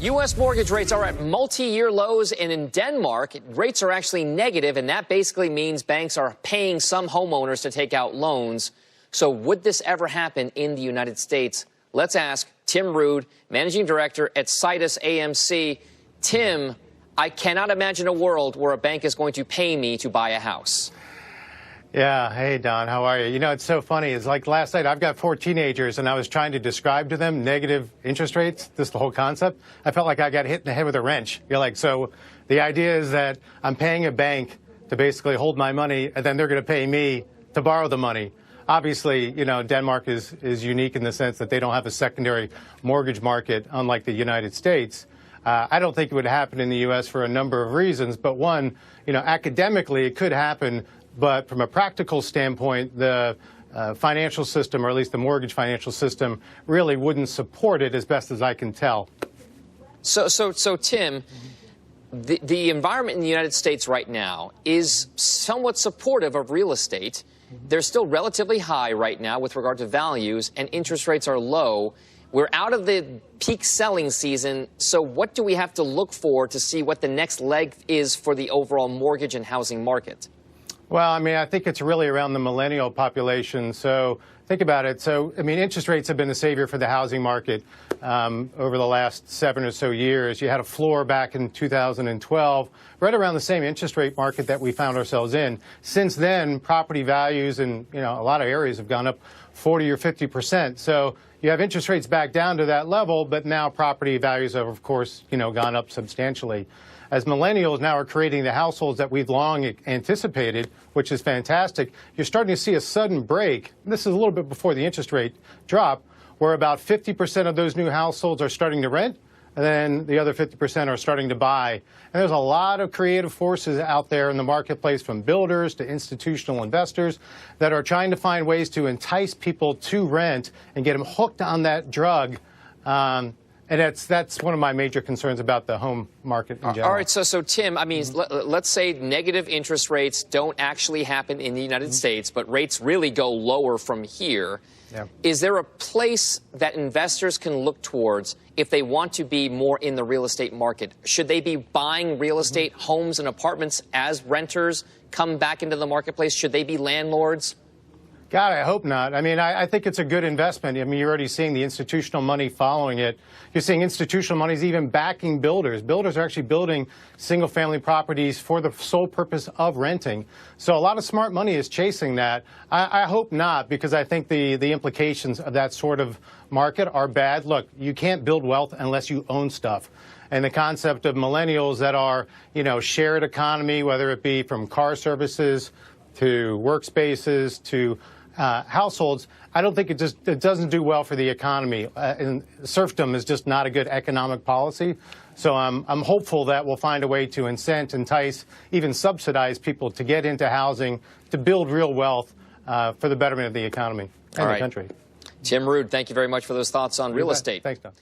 U.S. mortgage rates are at multi-year lows, and in Denmark, rates are actually negative, and that basically means banks are paying some homeowners to take out loans. So would this ever happen in the United States? Let's ask Tim Rood, Managing Director at Situs AMC. Tim, I cannot imagine a world where a bank is going to pay me to buy a house. Yeah. Hey, Don, how are you? You know, it's so funny. It's like last night, I've got 4 teenagers, and I was trying to describe to them negative interest rates, this the whole concept. I felt like I got hit in the head with a wrench. You're like, so the idea is that I'm paying a bank to basically hold my money, and then they're going to pay me to borrow the money. Obviously, you know, Denmark is unique in the sense that they don't have a secondary mortgage market, unlike the United States. I don't think it would happen in the U.S. for a number of reasons, but one, you know, academically it could happen. But from a practical standpoint, the financial system, or at least the mortgage financial system, really wouldn't support it as best as I can tell. So Tim, the environment in the United States right now is somewhat supportive of real estate. They're still relatively high right now with regard to values, and interest rates are low. We're out of the peak selling season, so what do we have to look for to see what the next leg is for the overall mortgage and housing market? Well, I mean, I think it's really around the millennial population. So think about it. So, I mean, interest rates have been the savior for the housing market over the last 7 or so years. You had a floor back in 2012, right around the same interest rate market that we found ourselves in. Since then, property values in, you know, a lot of areas have gone up 40 or 50%. So you have interest rates back down to that level, but now property values have, of course, you know, gone up substantially. As millennials now are creating the households that we've long anticipated, which is fantastic, you're starting to see a sudden break. This is a little bit before the interest rate drop, where about 50% of those new households are starting to rent, and then the other 50% are starting to buy. And there's a lot of creative forces out there in the marketplace, from builders to institutional investors, that are trying to find ways to entice people to rent and get them hooked on that drug. And that's one of my major concerns about the home market in general. All right, so Tim, I mean, let's say negative interest rates don't actually happen in the United States, but rates really go lower from here. Yeah. Is there a place that investors can look towards if they want to be more in the real estate market? Should they be buying real estate, homes and apartments as renters come back into the marketplace? Should they be landlords? God, I hope not. I mean, I think it's a good investment. I mean, you're already seeing the institutional money following it. You're seeing institutional monies even backing builders. Builders are actually building single-family properties for the sole purpose of renting. So a lot of smart money is chasing that. I hope not, because I think the implications of that sort of market are bad. Look, you can't build wealth unless you own stuff. And the concept of millennials that are, you know, shared economy, whether it be from car services to workspaces to households, I don't think it doesn't do well for the economy. And serfdom is just not a good economic policy. So I'm hopeful that we'll find a way to incent, entice, even subsidize people to get into housing, to build real wealth for the betterment of the economy and the country. Tim Rood, thank you very much for those thoughts on real estate. Thanks, Don.